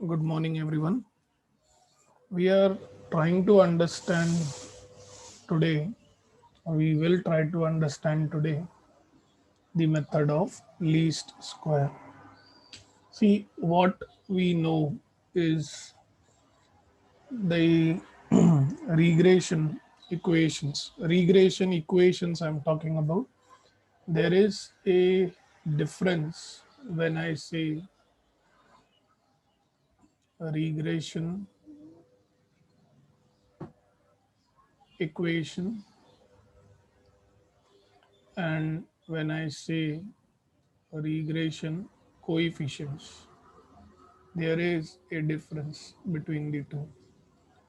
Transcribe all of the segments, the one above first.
Good morning, everyone. We are trying to understand today, we will try to understand today the method of least square. See, what we know is the regression equations. Regression equations I'm talking about. There is a difference when I say regression equation and when I say regression coefficients. There is a difference between the two.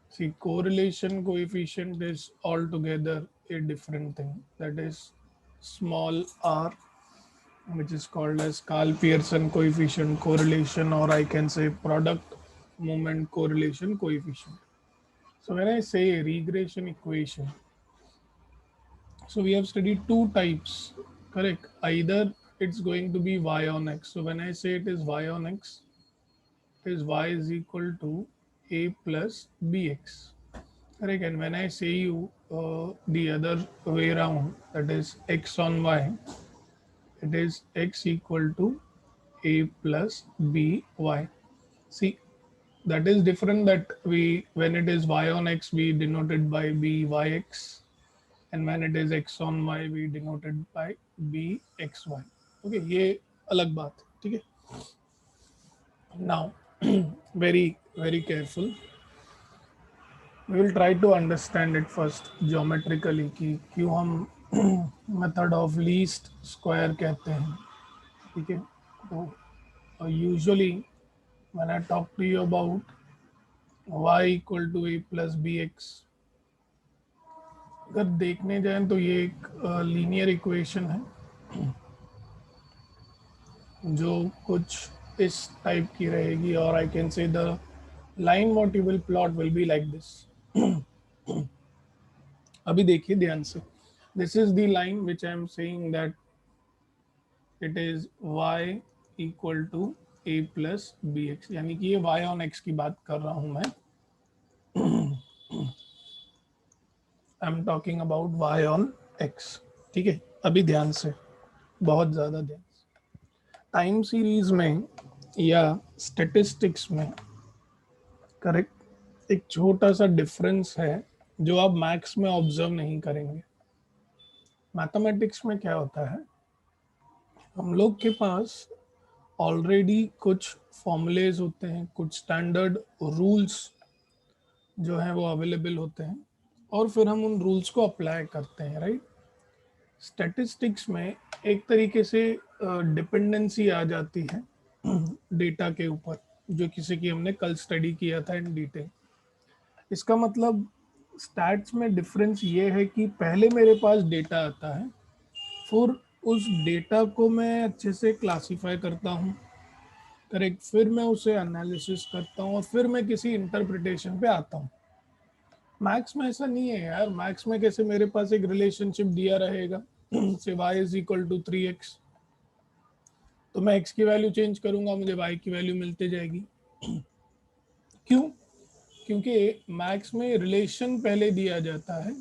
See, correlation coefficient is altogether a different thing. That is small r, which is called as Carl Pearson coefficient correlation, or I can say product moment correlation coefficient. So when I say regression equation, so we have studied two types, correct? Either it's going to be y on x. So when I say it is y on x, is y is equal to a plus bx. Correct. And when I say you the other way around, that is x on y, it is x equal to a plus by. See, that is different that we, when it is y on x, we denote it by byx, and when it is x on y, we denote it by bxy. Okay, ये अलग बात है, ठीक है. Now, very careful. We will try to understand it first geometrically कि क्यों हम method of least square कहते हैं. ठीक है. तो usually when I talk to you about y equal to a plus b x, अगर देखने जाएं तो ये एक लीनियर इक्वेशन है जो कुछ इस टाइप की रहेगी, और I can say the line what you will plot will be like this. अभी देखिए ध्यान से. This is the line which I am saying that it is y equal to a plus b x, यानी कि ये y on x की बात कर रहा हूं मैं. I am talking about y on x. ठीक है. अभी ध्यान से, बहुत ज़्यादा ध्यान से. टाइम सीरीज में या स्टेटिस्टिक्स में, करेक्ट, एक छोटा सा डिफरेंस है जो आप मैथ्स में ऑब्जर्व नहीं करेंगे. मैथमेटिक्स में क्या होता है, हम लोग के पास ऑलरेडी कुछ फॉर्मूलेज होते हैं, कुछ स्टैंडर्ड रूल्स जो हैं वो अवेलेबल होते हैं, और फिर हम उन रूल्स को अप्लाई करते हैं, राइट. स्टैटिस्टिक्स में एक तरीके से डिपेंडेंसी आ जाती है डेटा के ऊपर, जो किसी की हमने कल स्टडी किया था इन डिटेल. इसका मतलब स्टैट्स में डिफरेंस ये है कि पहले मेरे पास डेटा आता है, फिर उस डेटा को मैं अच्छे से क्लासीफाई करता हूँ, करेक्ट, फिर मैं उसे एनालिसिस करता हूँ, और फिर मैं किसी इंटरप्रिटेशन पे आता हूँ. मैथ्स में ऐसा नहीं है यार. मैथ्स में कैसे मेरे पास एक रिलेशनशिप दिया रहेगा से y is equal to 3x, तो मैं x की वैल्यू चेंज करूंगा, मुझे y की वैल्यू मिलते जाएगी. क्यों? क्योंकि मैथ्स में रिलेशन पहले दिया जाता है,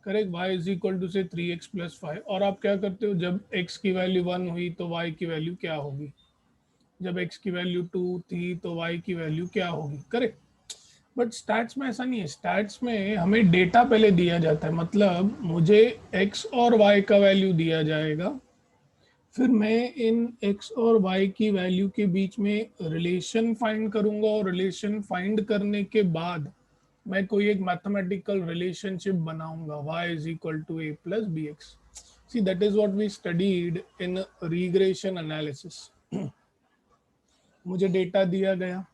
correct, y is equal to say 3x plus 5, और आप क्या करते हो, जब x की वैल्यू 1 हुई तो y की वैल्यू क्या होगी, जब x की वैल्यू 2 थी तो y की वैल्यू क्या होगी, करेक्ट. बट स्टैट्स में ऐसा नहीं है. स्टैट्स में हमें डेटा पहले दिया जाता है, मतलब मुझे x और y का वैल्यू दिया जाएगा, फिर मैं इन x और y की वैल्यू के बीच में रिलेशन फाइंड करूंगा, और रिलेशन फाइंड करने के बाद मैं कोई एक मैथमेटिकल रिलेशनशिप बनाऊंगा, y is equal to a plus b x. See, that is what we studied in regression analysis. मुझे डेटा दिया गया,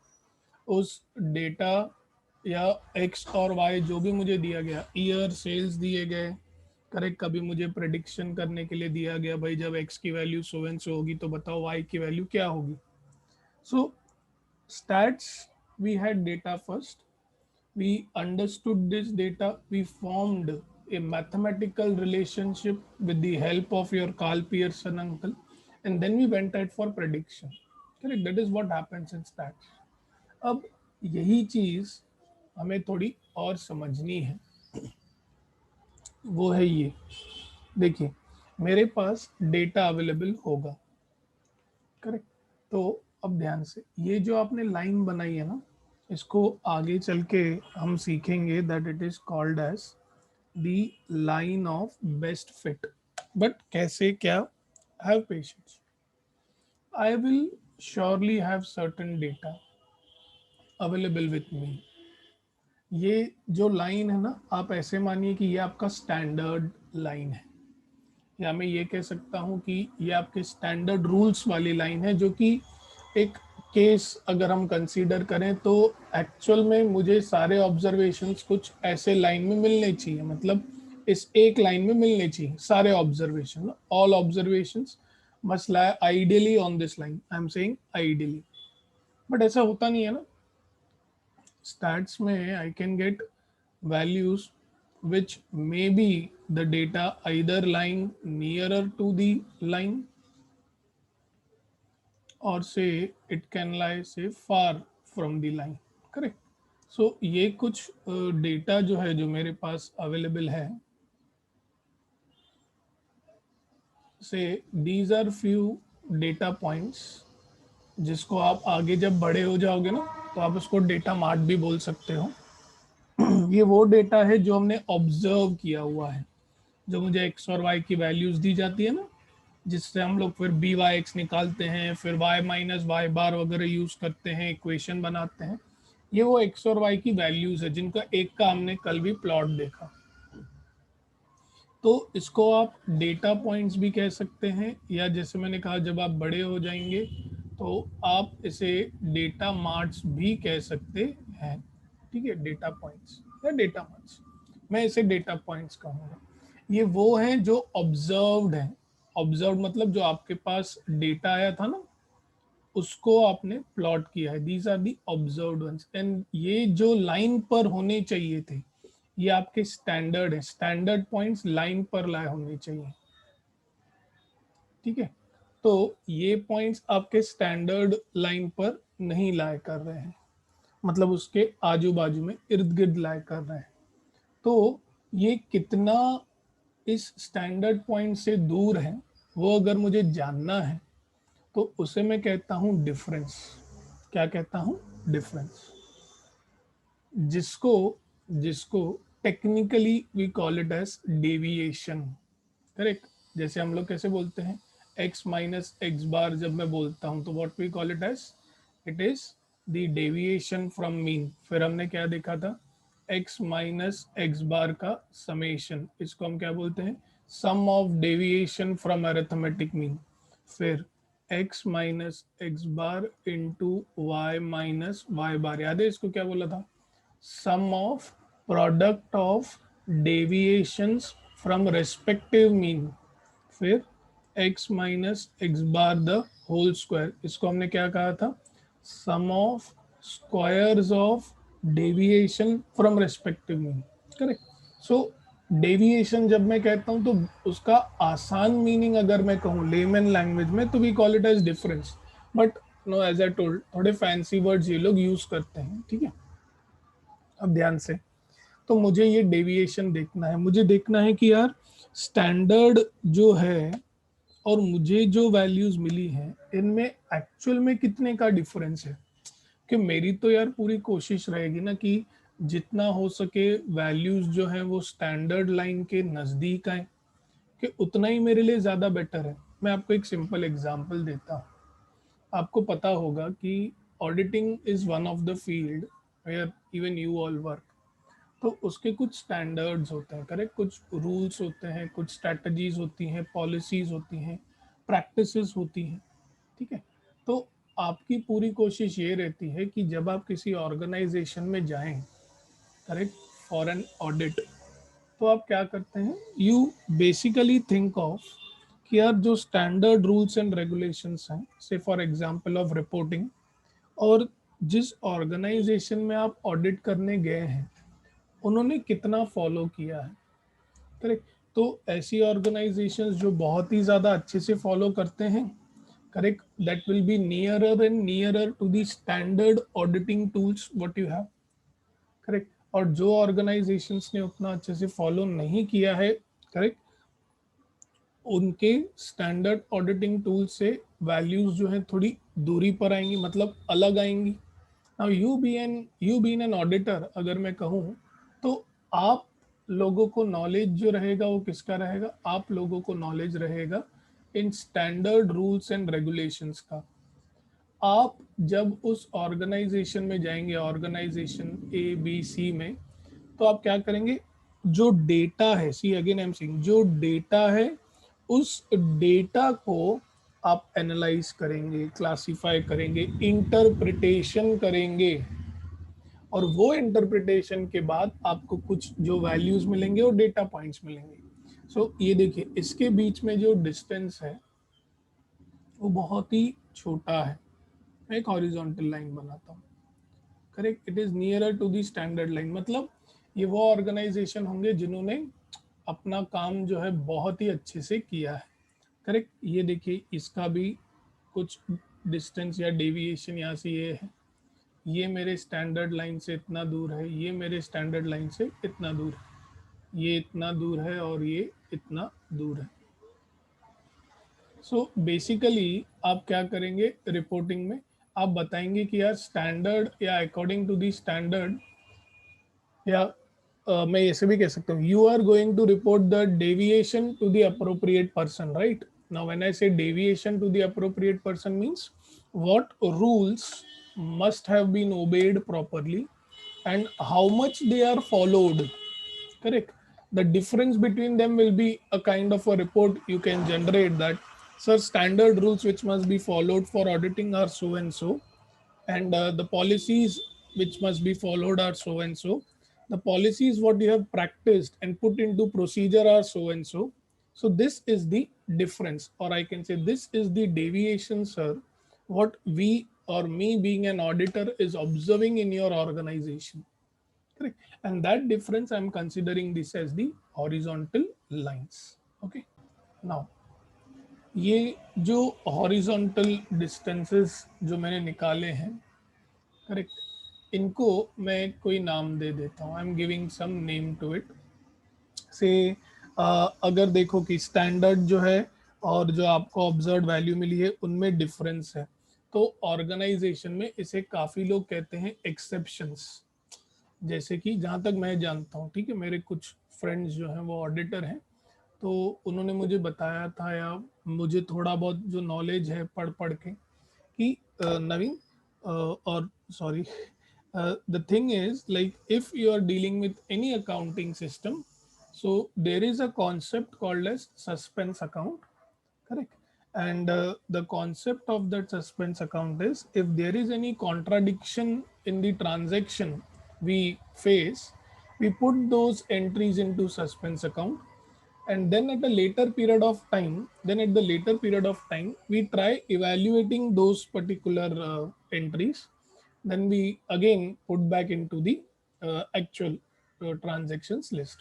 उस डेटा या एक्स और वाई जो भी मुझे दिया गया, ईयर, सेल्स दिए गए, करेक्ट, कभी मुझे प्रेडिक्शन करने के लिए दिया गया, भाई जब एक्स की वैल्यू सो एंड सो होगी तो बताओ वाई की वैल्यू क्या होगी. So stats, we had data first, we understood this data, we formed a mathematical relationship with the help of your Carl Pearson uncle, and then we went ahead for prediction. Correct. That is what happens in stats. अब यही चीज हमें थोड़ी और समझनी है, वो है ये। देखिए, मेरे पास डेटा अवेलेबल होगा, करेक्ट। तो अब ध्यान से, ये जो आपने लाइन बनाई है ना, इसको आगे चल के हम सीखेंगे that it is called as the line of best fit. But कैसे, क्या? Have patience. I will surely have certain data available with me. ये जो लाइन है ना, आप ऐसे मानिए कि ये आपका स्टैंडर्ड लाइन है, या मैं ये कह सकता हूँ कि ये आपके स्टैंडर्ड रूल्स वाली लाइन है, जो कि एक केस अगर हम कंसीडर करें तो एक्चुअल में मुझे सारे ऑब्जर्वेशंस कुछ ऐसे लाइन में मिलने चाहिए, मतलब इस एक लाइन में मिलने चाहिए सारे observation, all observations must lie ideally on this line. I am saying ideally, but ऐसा होता नहीं है ना। स्टैट्स में I can get values which may be the data either lying nearer to the line or say it can lie say far from the line, correct। so ये कुछ data जो है जो मेरे पास अवेलेबल है, से these are few data points जिसको आप आगे जब बड़े हो जाओगे ना, तो आप उसको डेटा मार्ट भी बोल सकते हो। ये वो डेटा है जो हमने ऑब्जर्व किया हुआ है, जो मुझे एक्स और वाई की वैल्यूज दी जाती है ना, जिससे हम लोग फिर बी वाई एक्स निकालते हैं, फिर वाई माइनस वाई बार वगैरह यूज करते हैं, इक्वेशन बनाते हैं। ये वो एक्स और वाई की वैल्यूज है, जिनका एक का हमने कल भी प्लॉट देखा। तो इसको आप डेटा पॉइंट्स भी कह सकते हैं, या जैसे मैंने कहा जब आप बड़े हो जाएंगे तो आप इसे डेटा मार्ट्स भी कह सकते हैं। ठीक है, डेटा पॉइंट्स या डेटा मार्ट्स, मैं इसे डेटा पॉइंट्स कहूँगा। ये वो हैं जो ऑब्जर्व्ड हैं। ऑब्जर्व मतलब जो आपके पास डेटा आया था ना, उसको आपने प्लॉट किया है, these are the observed ones. And ये जो लाइन पर होने चाहिए थे, ये आपके स्टैंडर्ड है, स्टैंडर्ड पॉइंट्स लाइन पर लाए होने चाहिए। ठीक है, तो ये पॉइंट्स आपके स्टैंडर्ड लाइन पर नहीं लाए कर रहे हैं, मतलब उसके आजू बाजू में इर्द गिर्द लाए कर रहे हैं। तो ये कितना इस स्टैंडर्ड पॉइंट से दूर है, वो अगर मुझे जानना है, तो उसे मैं कहता हूँ डिफरेंस। क्या कहता हूँ? डिफरेंस। जिसको जिसको technically we call it as deviation, correct. जैसे हम लोग कैसे बोलते हैं, x माइनस एक्स बार जब मैं बोलता हूँ तो what we call it as, it is the deviation from mean. फिर हमने क्या देखा था, x माइनस एक्स बार का समेशन, इसको हम क्या बोलते हैं, sum of deviation from arithmetic mean. फिर x minus x bar into y minus y bar, याद है इसको क्या बोला था, sum of product of deviations from respective mean। फिर x minus x bar the whole square, इसको हमने क्या कहा था, sum of squares of deviation from respective mean, correct. So deviation जब मैं कहता हूं तो उसका आसान मीनिंग अगर मैं कहूं लेमन लैंग्वेज में, तो we call it as difference. But no, as I told, थोड़े फैंसी वर्ड्स ये लोग यूज करते हैं। ठीक है, अब ध्यान से, तो मुझे ये डेविएशन देखना है, मुझे देखना है कि यार स्टैंडर्ड जो है और मुझे जो वैल्यूज मिली हैं, इनमें एक्चुअल में कितने का डिफरेंस है। कि मेरी तो यार पूरी कोशिश रहेगी ना कि जितना हो सके वैल्यूज जो है वो स्टैंडर्ड लाइन के नज़दीक आए, कि उतना ही मेरे लिए ज़्यादा बेटर है। मैं आपको एक सिंपल एग्जांपल देता हूँ। आपको पता होगा कि auditing is one of the field where even you all work. तो उसके कुछ स्टैंडर्ड्स होते हैं, करेक्ट, कुछ रूल्स होते हैं, कुछ स्ट्रैटेजीज होती हैं, पॉलिसीज होती हैं, प्रैक्टिसेस होती हैं। ठीक है, तो आपकी पूरी कोशिश ये रहती है कि जब आप किसी ऑर्गेनाइजेशन में जाएं, करेक्ट, फॉर एन ऑडिट, तो आप क्या करते हैं, यू बेसिकली थिंक ऑफ कि यार जो स्टैंडर्ड रूल्स एंड रेगुलेशंस हैं, से फॉर एग्जांपल ऑफ रिपोर्टिंग, और जिस ऑर्गेनाइजेशन में आप ऑडिट करने गए हैं उन्होंने कितना फॉलो किया है, करेक्ट। तो ऐसी ऑर्गेनाइजेशंस जो बहुत ही ज़्यादा अच्छे से फॉलो करते हैं, correct, that will be nearer and nearer to the standard auditing tools what you have, correct. और जो ऑर्गेनाइजेशंस ने उतना अच्छे से फॉलो नहीं किया है, करेक्ट, उनके स्टैंडर्ड ऑडिटिंग टूल से वैल्यूज जो है थोड़ी दूरी पर आएंगी, मतलब अलग आएंगी। Now you been an auditor, अगर मैं कहूँ तो आप लोगों को नॉलेज जो रहेगा वो किसका रहेगा, आप लोगों को नॉलेज रहेगा in standard rules and regulations का। आप जब उस ऑर्गेनाइजेशन में जाएंगे, ऑर्गेनाइजेशन ए बी सी में, तो आप क्या करेंगे, जो डेटा है, see again I am saying, जो डेटा है उस डेटा को आप एनालाइज करेंगे, क्लासिफाई करेंगे, इंटरप्रिटेशन करेंगे, और वो इंटरप्रिटेशन के बाद आपको कुछ जो वैल्यूज मिलेंगे और डेटा पॉइंट्स मिलेंगे। सो ये देखिए, इसके बीच में जो डिस्टेंस है वो बहुत ही छोटा है। मैं एक हॉरिजॉन्टल लाइन बनाता हूँ, correct, it is nearer to the standard line, मतलब ये वो ऑर्गेनाइजेशन होंगे जिन्होंने अपना काम जो है बहुत ही अच्छे से किया है, करेक्ट। ये देखिए, इसका भी कुछ डिस्टेंस या डेविएशन यहाँ से ये है, ये मेरे स्टैंडर्ड लाइन से इतना दूर है, ये मेरे स्टैंडर्ड लाइन से इतना दूर है, ये इतना दूर है और ये इतना दूर है। सो बेसिकली आप क्या करेंगे रिपोर्टिंग में, आप बताएंगे कि यार स्टैंडर्ड या अकॉर्डिंग टू दी स्टैंडर्ड, या मैं ऐसे भी कह सकता हूँ, you are going to report the deviation to the appropriate person, right. Now when I say deviation to the appropriate person means what rules must have been obeyed properly and how much they are followed, correct. The difference between them will be a kind of a report you can generate, that sir, standard rules which must be followed for auditing are so and the policies which must be followed are so and so, the policies what you have practiced and put into procedure are so and so. So this is the difference, or I can say this is the deviation, sir, what we or me being an auditor is observing in your organization, correct. And that difference I'm considering this as the horizontal lines, okay। Now ये जो horizontal distances जो मैंने निकाले हैं, correct, इनको मैं कोई नाम दे देता हूँ, I am giving some name to it say. अगर देखो कि स्टैंडर्ड जो है और जो आपको ऑब्जर्व वैल्यू मिली है उनमें डिफरेंस है, तो ऑर्गेनाइजेशन में इसे काफ़ी लोग कहते हैं एक्सेप्शंस। जैसे कि जहाँ तक मैं जानता हूँ, ठीक है, मेरे कुछ फ्रेंड्स जो हैं वो ऑडिटर हैं, तो उन्होंने मुझे बताया था, या मुझे थोड़ा बहुत जो नॉलेज है पढ़ पढ़ के, कि नवीन, और sorry, the thing is, like, if you are dealing with any accounting system, so there is a concept called as suspense account, correct. And the concept of that suspense account is, if there is any contradiction in the transaction we face, we put those entries into suspense account, and then at a later period of time, we try evaluating those particular entries, then we again put back into the actual transactions list.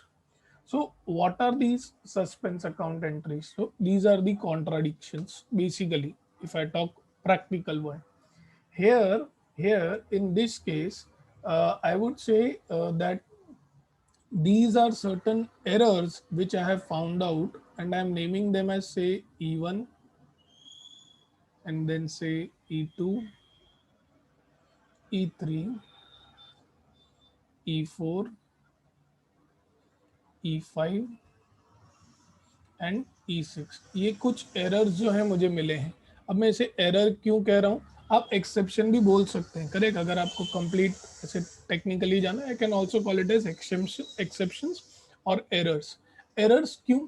So what are these suspense account entries? So these are the contradictions basically, if I talk practical one. Here in this case, I would say that these are certain errors which I have found out, and I am naming them as, say, E1, and then say E2, E3, E4, E5 and E6। ये कुछ errors जो है मुझे मिले हैं। अब मैं इसे एरर क्यों कह रहा हूँ, आप एक्सेप्शन भी बोल सकते हैं, करेक्ट। अगर आपको कंप्लीट ऐसे टेक्निकली जाना, I can also call it as exceptions और एरर्स। एरर्स क्यों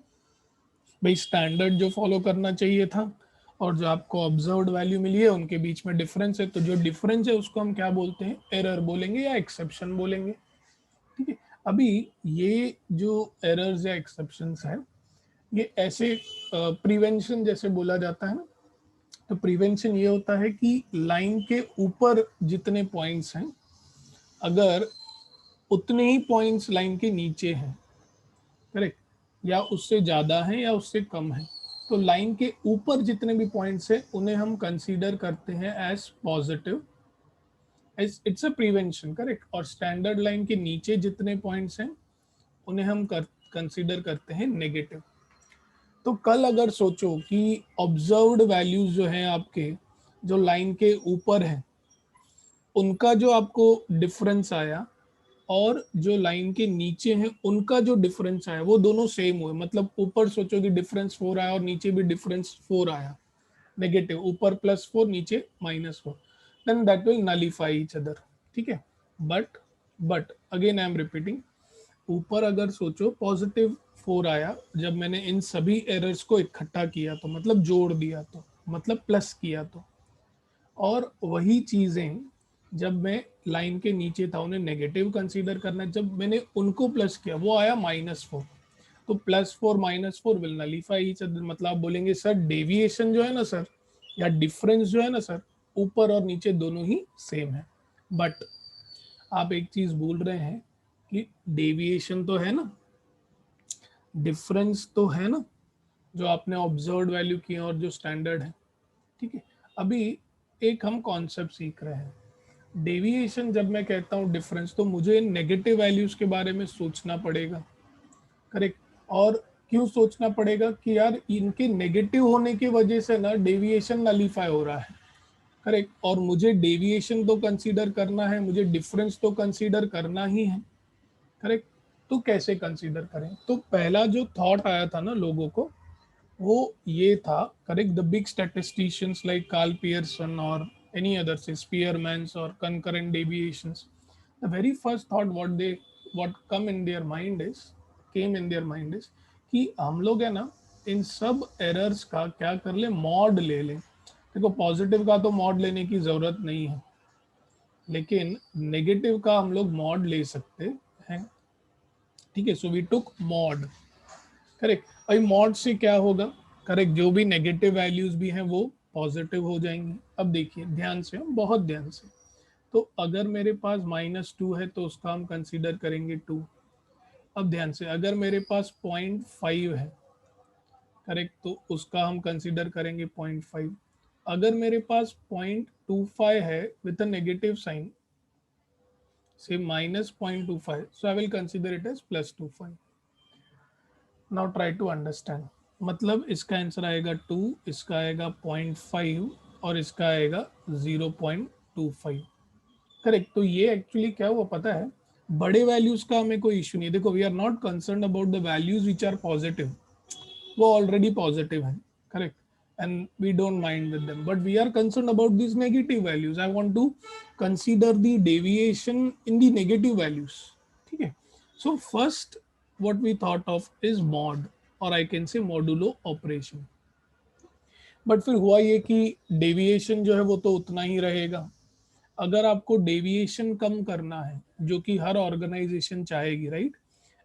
भाई, स्टैंडर्ड जो फॉलो करना चाहिए था और जो आपको ऑब्जर्व्ड वैल्यू मिली है उनके बीच में डिफरेंस है, तो जो डिफरेंस है उसको हम क्या बोलते हैं, एरर बोलेंगे या एक्सेप्शन बोलेंगे, ठीक है। अभी ये जो एरर्स या एक्सेप्शंस है, ये ऐसे प्रिवेंशन जैसे बोला जाता है ना, तो प्रिवेंशन ये होता है कि लाइन के ऊपर जितने पॉइंट्स हैं, अगर उतने ही पॉइंट्स लाइन के नीचे हैं, करेक्ट, या उससे ज़्यादा है या उससे कम है, तो लाइन के ऊपर जितने भी पॉइंट्स हैं उन्हें हम कंसीडर करते हैं as positive, it's a prevention, correct. और स्टैंडर्ड लाइन के नीचे जितने पॉइंट्स हैं उन्हें हम कंसीडर करते हैं नेगेटिव। तो कल अगर सोचो कि ऑब्जर्व्ड वैल्यूज जो हैं आपके, जो लाइन के ऊपर हैं, उनका जो आपको डिफरेंस आया और जो लाइन के नीचे हैं उनका जो डिफरेंस आया वो दोनों सेम हुए, मतलब ऊपर सोचो कि डिफरेंस 4 आया और नीचे भी डिफरेंस 4 आया, नेगेटिव, ऊपर +4 नीचे -4, then that will nullify each other, ठीक है। But again I am repeating, ऊपर अगर सोचो +4 आया, जब मैंने इन सभी एरर्स को इकट्ठा किया तो मतलब जोड़ दिया, तो मतलब प्लस किया, तो और वही चीजें जब मैं लाइन के नीचे था उन्हें नेगेटिव कंसीडर करना, जब मैंने उनको प्लस किया वो आया -4, तो +4 -4 विल नलीफाई ईच अदर। मतलब आप बोलेंगे सर डेविएशन जो है ना सर, या डिफरेंस जो है ना सर, ऊपर और नीचे दोनों ही सेम है। बट आप एक चीज भूल रहे हैं कि डेविएशन तो है ना, डिफरेंस तो है ना, जो आपने ऑब्जर्व वैल्यू की और जो स्टैंडर्ड है, ठीक है। अभी एक हम कॉन्सेप्ट सीख रहे हैं, डेविएशन जब मैं कहता हूँ डिफरेंस, तो मुझे नेगेटिव वैल्यूज के बारे में सोचना पड़ेगा, करेक्ट। और क्यों सोचना पड़ेगा कि यार इनके नेगेटिव होने की वजह से ना डेविएशन नलीफाई हो रहा है, करेक्ट। और मुझे डेविएशन तो कंसीडर करना है, मुझे डिफरेंस तो कंसीडर करना ही है, करेक्ट। तो कैसे कंसीडर करें, तो पहला जो थॉट आया था ना लोगों को वो ये था, correct, the big statisticians like Karl Pearson और एनी अदर से स्पीयरमैन्स और concurrent deviations, the very first thought what come in their mind is came in their mind is कि हम लोग है ना इन सब एरर्स का क्या कर ले, मॉड ले लें। देखो पॉजिटिव का तो मॉड लेने की जरूरत नहीं है, लेकिन नेगेटिव का हम लोग मॉड ले सकते हैं, ठीक है। So we took mod, correct. भाई मॉड से क्या होगा, करेक्ट, जो भी नेगेटिव वैल्यूज भी हैं वो पॉजिटिव हो जाएंगी। अब देखिए ध्यान से, हम बहुत ध्यान से, तो अगर मेरे पास -2 है तो उसका हम कंसीडर करेंगे 2। अब ध्यान से, अगर मेरे पास 0.5 है, करेक्ट, तो उसका हम कंसीडर करेंगे 0.5। अगर मेरे पास 0.25 है विद अ नेगेटिव साइन, से -0.25, so I will consider it as +25। Now try to understand, मतलब इसका आंसर आएगा 2, इसका आएगा 0.5 और इसका आएगा 0.25, करेक्ट। तो ये एक्चुअली क्या हुआ पता है, बड़े वैल्यूज का हमें कोई इशू नहीं है। देखो we are not concern about the values which are positive, वो ऑलरेडी पॉजिटिव है, correct, and we don't mind with them, but we are concern about this negative values. I want to consider the deviation in the negative values, ठीक है। So first what we thought of is mod, और I can say modulo operation। But फिर हुआ ये कि deviation जो है वो तो उतना ही रहेगा। अगर आपको डेविएशन कम करना है, जो कि हर ऑर्गेनाइजेशन चाहेगी, राइट,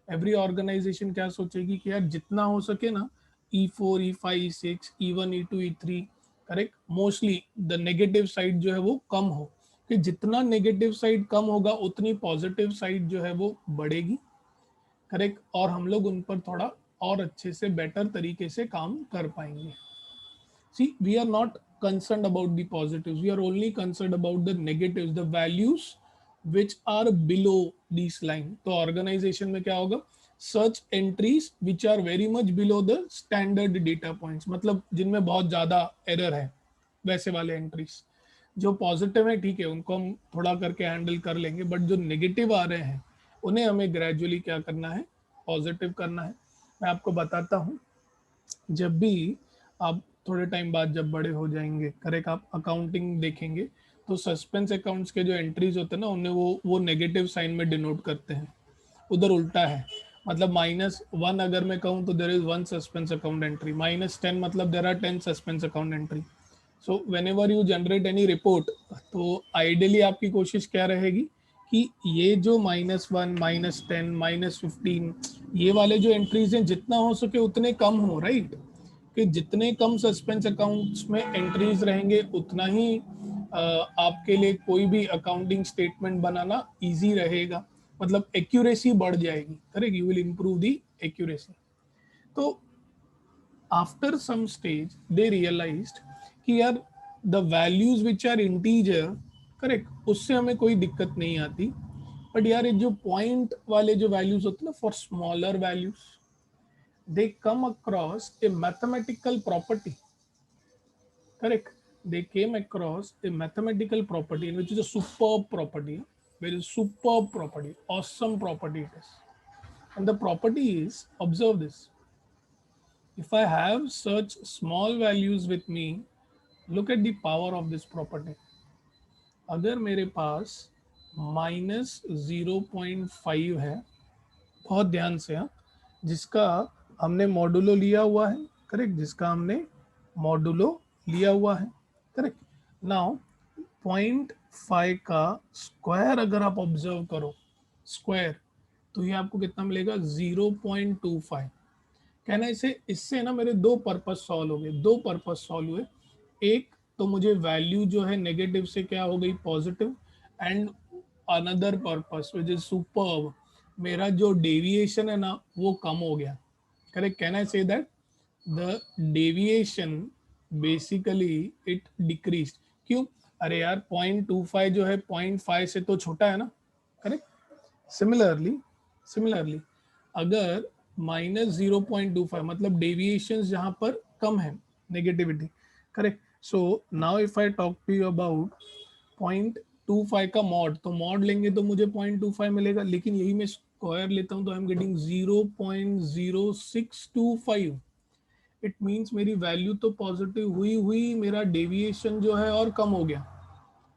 एवरी ऑर्गेनाइजेशन क्या सोचेगी कि यार जितना हो सके ना E4 E5 E6 E1 E2 E3, correct, mostly the negative side जो है वो कम हो, कि जितना नेगेटिव साइड कम होगा उतनी पॉजिटिव साइड जो है वो बढ़ेगी, करेक्ट, और हम लोग उन पर थोड़ा और अच्छे से बेटर तरीके से काम कर पाएंगे। See we are not concerned about the positives, we are only concerned about the negatives, the values which are below this line। तो ऑर्गेनाइजेशन में क्या होगा, such entries which are very much below the standard data points, मतलब जिनमें बहुत ज्यादा error है, वैसे वाले एंट्रीज। जो पॉजिटिव है ठीक है, उनको हम थोड़ा करके हैंडल कर लेंगे, बट जो नेगेटिव आ रहे हैं उन्हें हमें ग्रेजुअली क्या करना है, पॉजिटिव करना है। मैं आपको बताता हूँ, जब भी आप थोड़े टाइम बाद जब बड़े हो जाएंगे, करेक्ट, आप अकाउंटिंग देखेंगे तो सस्पेंस अकाउंट्स के जो एंट्रीज होते हैं ना उन्हें वो नेगेटिव साइन में डिनोट करते हैं। उधर उल्टा है, मतलब -1 अगर मैं कहूँ तो there is 1 suspense account entry, -10 मतलब there are 10 suspense account entry. So whenever you generate any report, तो आइडियली आपकी कोशिश क्या रहेगी कि ये जो -1 -10 -15 ये वाले जो एंट्रीज हैं जितना हो सके उतने कम हो, राइट, कि जितने कम सस्पेंस अकाउंट्स में एंट्रीज रहेंगे उतना ही आपके लिए कोई भी अकाउंटिंग स्टेटमेंट बनाना इजी रहेगा, मतलब एक्यूरेसी बढ़ जाएगी, correct, you will improve the accuracy. तो after some stage they realized कि यार the values which are integer, correct, उससे हमें कोई दिक्कत नहीं आती, बट यार ये जो पॉइंट वाले जो वैल्यूज होते हैं ना, for smaller values they come across A mathematical property, correct, they came across a mathematical property in which is a superb property, very superb property, awesome property it is. And the property is, observe this, if I have such small values with me, look at the power of this property. अगर मेरे पास -0.5 है, बहुत ध्यान से, हाँ, जिसका हमने modulo लिया हुआ है, करेक्ट, जिसका हमने मॉडुलो लिया हुआ है, करेक्ट। नाउ 0.5 का स्क्वायर अगर आप ऑब्जर्व करो, स्क्वायर, तो ये आपको कितना मिलेगा, 0.25। कहना इसे, इससे ना मेरे दो पर्पस सॉल्व हो गए, दो पर्पस सॉल्व हुए। एक तो मुझे वैल्यू जो है नेगेटिव से क्या हो गई, positive, and another purpose which is superb, मेरा जो डेविएशन है ना वो कम हो गया, correct. Can I say that the deviation basically it decrease, क्यों, अरे यार 0.25 जो है 0.5 से तो छोटा है ना, करेक्ट। सिमिलरली, सिमिलरली अगर -0.25 मतलब डेविएशन जहां पर कम है, negativity, correct. So now if I talk to you about 0.25 का मॉड, तो मॉड लेंगे तो मुझे 0.25 मिलेगा, लेकिन यही मैं स्क्वायर लेता हूं तो I am getting 0.0625। It means मेरी वैल्यू तो पॉजिटिव हुई हुई, मेरा डेविएशन जो है और कम हो गया,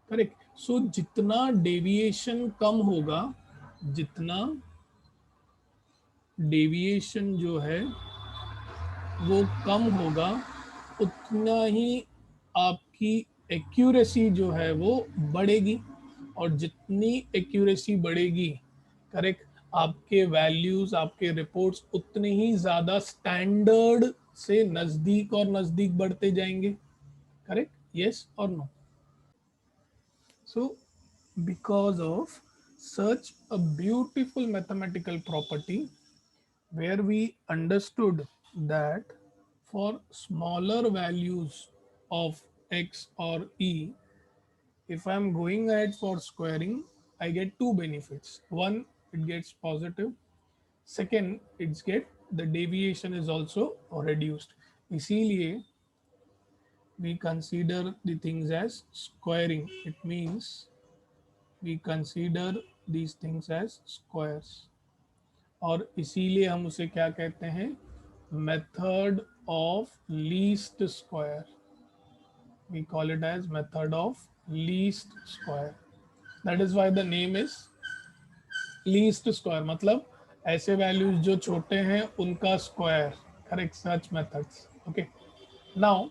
करेक्ट। सो जितना डेविएशन कम होगा, जितना डेविएशन जो है वो कम होगा, उतना ही आपकी एक्यूरेसी जो है वो बढ़ेगी, और जितनी एक्यूरेसी बढ़ेगी, करेक्ट, आपके वैल्यूज, आपके रिपोर्ट्स उतने ही ज़्यादा स्टैंडर्ड से नज़दीक और नज़दीक बढ़ते जाएंगे, करेक्ट, यस और no. So, because of such a beautiful mathematical property, where we understood that for smaller values of x or e, if I'm going ahead for squaring, I get two benefits. One, it gets positive. Second, it's get the deviation is also reduced. इसीलिए we consider the things as squaring. It means we consider these things as squares, और इसीलिए हम उसे क्या कहते हैं, method of least square, we call it as method of least square. That is why the name is least square, मतलब ऐसे values जो छोटे हैं उनका स्क्वायर, करेक्ट, सच मेथड्स, ओके। नाउ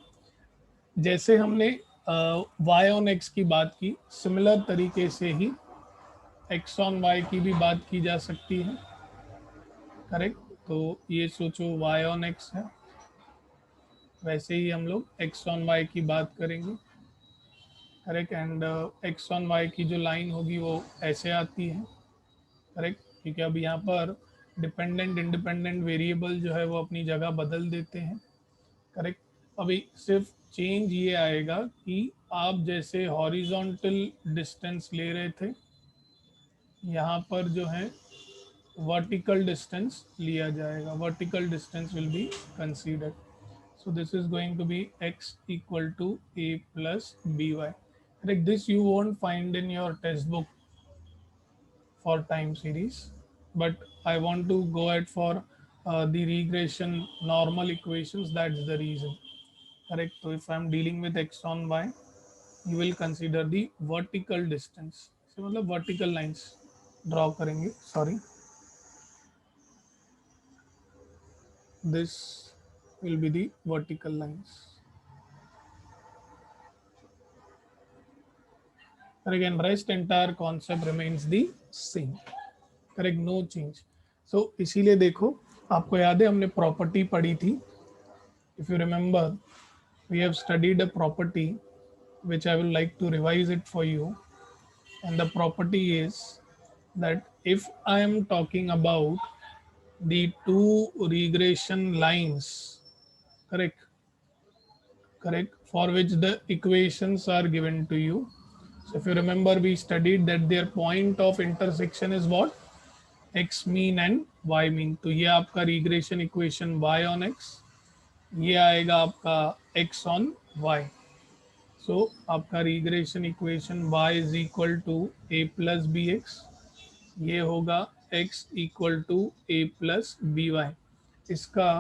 जैसे हमने y ऑन x की बात की, सिमिलर तरीके से ही x ऑन y की भी बात की जा सकती है, करेक्ट। तो ये सोचो y ऑन x है, वैसे ही हम लोग x ऑन y की बात करेंगे, correct. And x on y की जो लाइन होगी वो ऐसे आती है, करेक्ट, क्योंकि अब यहाँ पर डिपेंडेंट इंडिपेंडेंट वेरिएबल जो है वो अपनी जगह बदल देते हैं, करेक्ट। अभी सिर्फ चेंज ये आएगा कि आप जैसे हॉरिजॉन्टल डिस्टेंस ले रहे थे, यहाँ पर जो है वर्टिकल डिस्टेंस लिया जाएगा, vertical distance will be considered. So this is going to be x equal to a plus by. Like this you won't find in your textbook for time series, but I want to go ahead for the regression normal equations. That's the reason, correct. So if I'm dealing with x on y, you will consider the vertical distance. So मतलब vertical lines draw करेंगे. Sorry, this will be the vertical lines. But again, rest entire concept remains the same, correct, no change. So इसीलिए देखो, आपको याद है हमने property पढ़ी थी, if you remember we have studied a property which I will like to revise it for you, and the property is that if I am talking about the two regression lines, correct, for which the equations are given to you. So if you remember, we studied that their point of intersection is what? X mean and Y mean. तो ये आपका regression equation Y on X, ये आएगा आपका X on Y. So आपका regression equation Y is equal to A plus b x, ये होगा x equal to A plus b y. इसका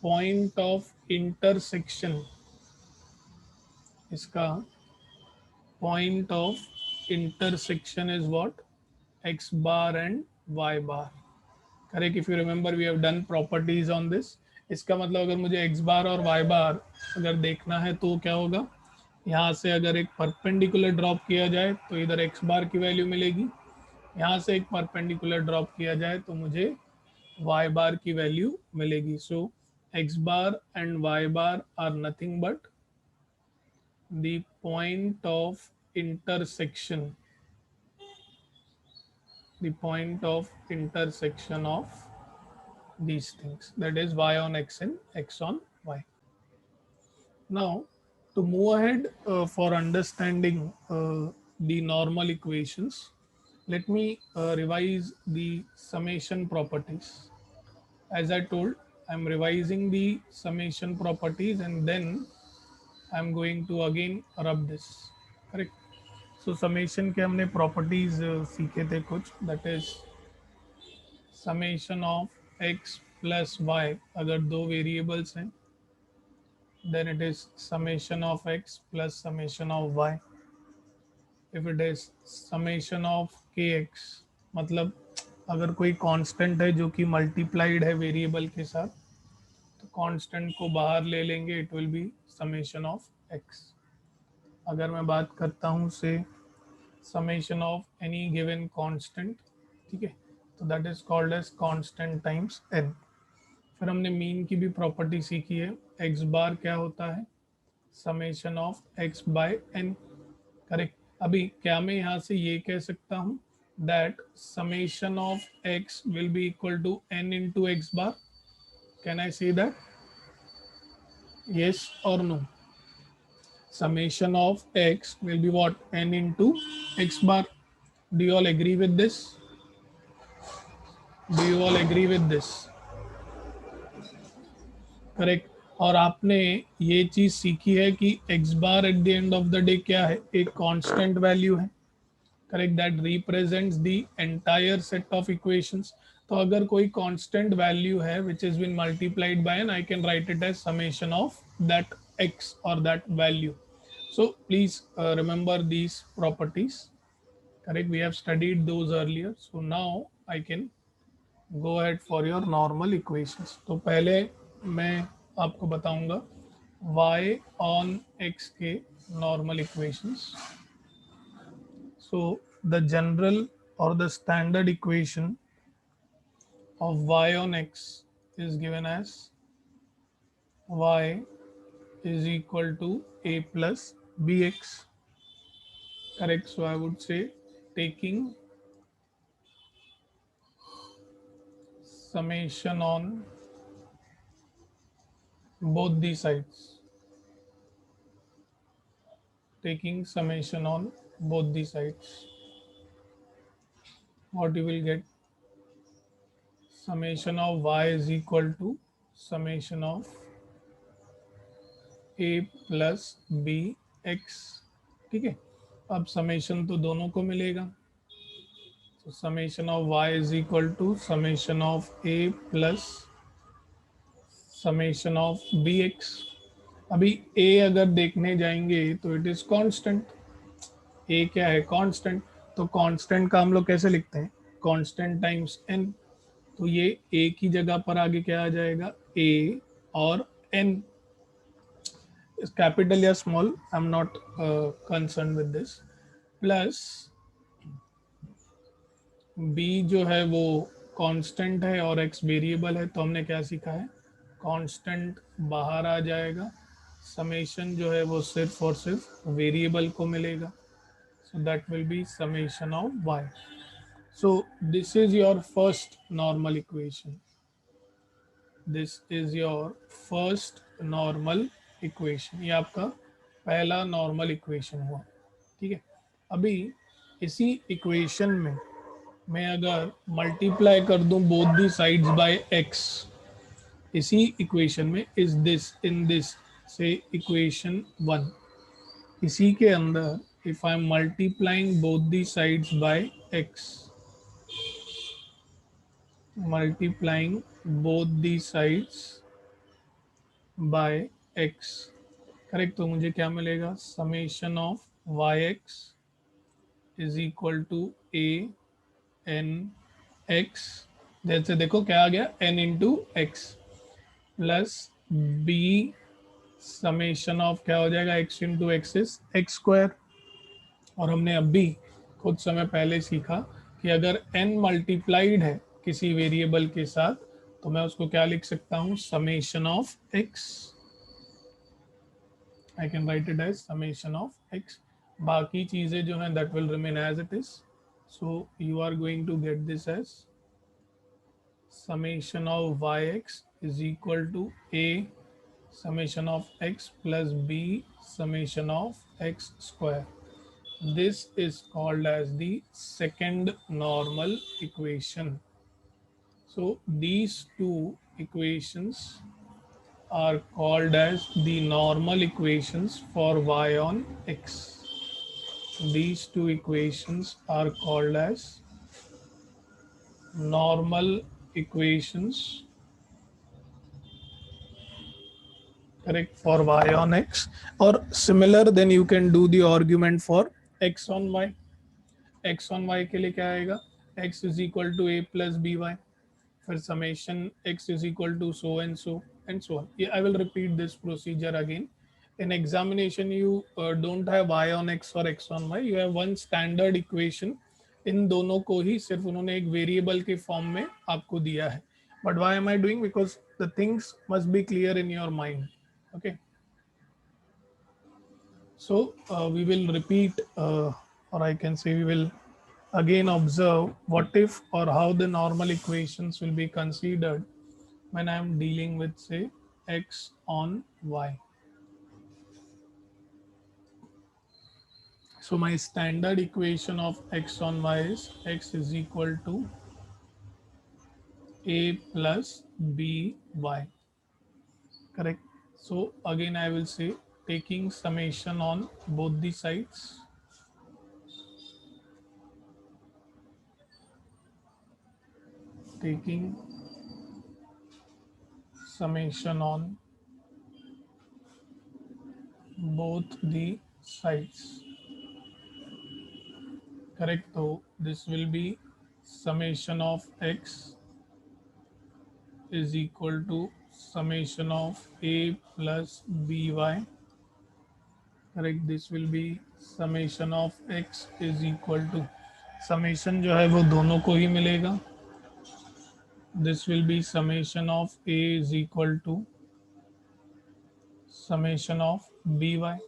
पॉइंट ऑफ इंटरसेक्शन, इसका point of intersection is what? X bar and Y bar. Correct. If you remember, we have done properties on this. इसका मतलब अगर मुझे x bar और y bar अगर देखना है तो क्या होगा, यहाँ से अगर एक परपेंडिकुलर ड्रॉप किया जाए तो इधर x bar की वैल्यू मिलेगी, यहाँ से एक परपेंडिकुलर ड्रॉप किया जाए तो मुझे y bar की वैल्यू मिलेगी. सो x bar and y bar are nothing but the point of intersection, the point of intersection of these things, that is y on x and x on y. Now to move ahead for understanding the normal equations, let me revise the summation properties. As I told, I'm revising the summation properties and then I'm going to again rub this. Correct. So summation के हमने properties सीखे थे कुछ, that is summation of x plus y अगर दो variables हैं, then it is summation of x plus summation of y. If it is summation of k x, मतलब अगर कोई कांस्टेंट है जो कि मल्टीप्लाइड है वेरिएबल के साथ, तो कांस्टेंट को बाहर ले लेंगे, it will be summation of x. अगर मैं बात करता हूँ से summation of any given constant, ठीक है, तो that is called as constant times n. फिर हमने मीन की भी प्रॉपर्टी सीखी है. x बार क्या होता है? Summation of x by n. Correct. अभी क्या मैं यहाँ से ये कह सकता हूँ that summation of x will be equal to n into x bar? Can I say that? yes or no? Summation of x will be what? n into x bar. Do you all agree with this? Do you all agree with this? Correct. और आपने ये चीज सीखी है कि x bar at the end of the day क्या है? एक कांस्टेंट वैल्यू है. Correct. That represents the entire set of equations. तो अगर कोई कांस्टेंट वैल्यू है which is been multiplied by n, I can write it as summation of that x और that value. So please remember these properties. Correct. We have studied those earlier. So now I can go ahead for your normal equations. तो पहले मैं आपको बताऊंगा y on x के normal equations. So the general or the standard equation of y on x is given as y is equal to a plus bx. Correct. So I would say taking summation on both the sides, taking summation on both the sides, what you will get? Summation of y is equal to summation of a plus b x. ठीक है. अब summation तो दोनों को मिलेगा. So summation of y is equal to summation of a plus summation of bx. अभी a अगर देखने जाएंगे तो इट इज कांस्टेंट. a क्या है? कांस्टेंट. तो कांस्टेंट का हम लोग कैसे लिखते हैं? Constant times n. तो ये a की जगह पर आगे क्या आ जाएगा? a और n. कैपिटल या small, I am not concern with this. Plus b जो है वो कांस्टेंट है और x वेरिएबल है, तो हमने क्या सीखा है? कांस्टेंट बाहर आ जाएगा, समेशन जो है वो सिर्फ और सिर्फ वेरिएबल को मिलेगा. So that will be summation of y. So this is your first normal equation. This is your first normal equation, ये आपका पहला नॉर्मल इक्वेशन हुआ। ठीक है, अभी इसी इक्वेशन में मैं अगर मल्टीप्लाई कर दूं both the sides by x, इसी इक्वेशन में is this in this say equation one, इसी के अंदर if I am multiplying both the sides by x, multiplying both the sides by x, correct, तो मुझे क्या मिलेगा, summation of y x is equal to a n x, जैसे देखो क्या आ गया, n into x plus B summation of क्या हो जाएगा, x into x is x square. और हमने अभी कुछ समय पहले सीखा कि अगर n मल्टीप्लाइड है किसी वेरिएबल के साथ तो मैं उसको क्या लिख सकता हूँ, summation of x, I can write it as summation of x, बाकी चीजें जो हैं that will remain as it is, so you are going to get this as summation of yx is equal to a summation of x plus b summation of x square. This is called as the second normal equation. So these two equations are called as the normal equations for y on x. These two equations are called as normal equations, correct, for y on x, or similar then you can do the argument for x on y. x on y के लिए क्या आएगा, x is equal to a plus by, फिर summation x is equal to so and so on. Yeah, I will repeat this procedure again. In examination you don't have y on x or x on y, you have one standard equation, इन दोनों को ही सिर्फ उन्होंने एक variable के form में आपको दिया है, but why am I doing, because the things must be clear in your mind, okay. So we will repeat, or I can say we will again observe what if or how the normal equations will be considered when I am dealing with, say, x on y. So my standard equation of x on y is x is equal to a plus by, correct. So again I will say, taking summation on both the sides, taking summation on both the sides, correct. So this will be summation of x is equal to summation of a plus by, correct. This will be summation of x is equal to, summation जो है वो दोनों को ही मिलेगा, this will be summation of a is equal to summation of by,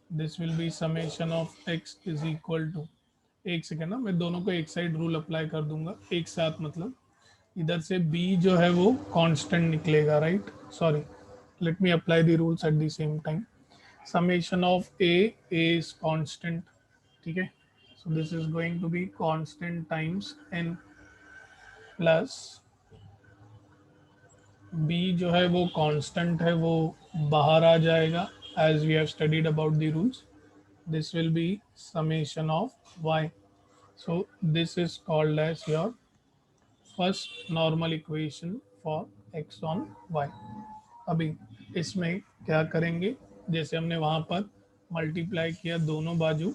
this will be summation of x is equal to, एक second ना, मैं दोनों को एक साइड रूल अप्लाई कर दूंगा एक साथ, मतलब इधर से b जो है वो कांस्टेंट निकलेगा, right, sorry, let me apply the rules at the same time. Summation of a is constant, ठीक है, so this is going to be constant times n plus b जो है वो कांस्टेंट है, वो बाहर आ जाएगा as we have studied about the rules, this will be summation of y. So this is called as your first normal equation for x on y. अभी इसमें क्या करेंगे, जैसे हमने वहाँ पर मल्टीप्लाई किया दोनों बाजू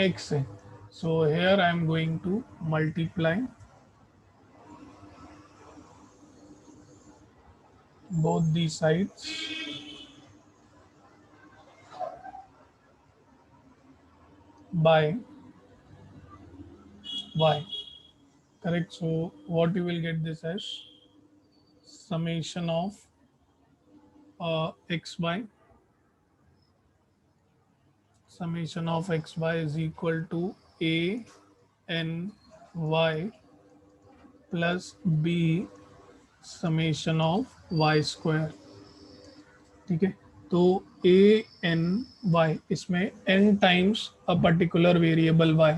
x से, so here I am going to multiply both the sides by y, correct. So what you will get this as summation of xy, summation of xy is equal to a n y plus b summation of y square. ठीक है, तो A N Y, इसमें n times a particular variable y,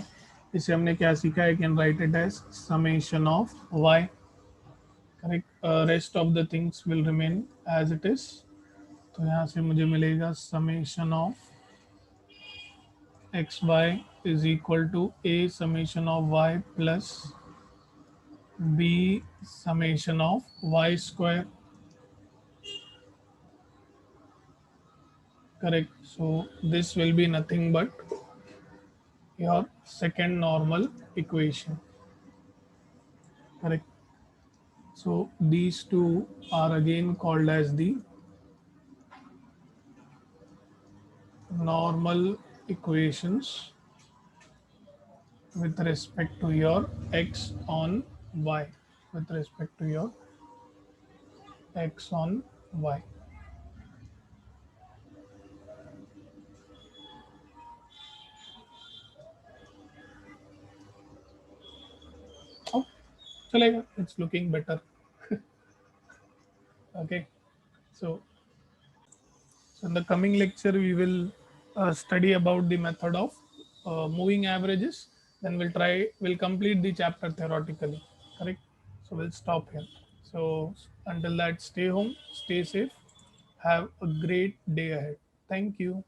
इसे हमने क्या सीखा, I can write it as summation of y। Correct, rest of the things will remain as it is. तो यहाँ से मुझे मिलेगा summation of X Y is equal to a summation of Y plus B summation of Y square. Correct. So this will be nothing but your second normal equation. Correct. So these two are again called as the normal equations with respect to your x on y. With respect to your x on y. Oh, chalega. It's looking better. Okay. So So in the coming lecture, we will study about the method of moving averages. Then we'll complete the chapter theoretically. Correct. So we'll stop here. So until that, stay home, stay safe, have a great day ahead. Thank you.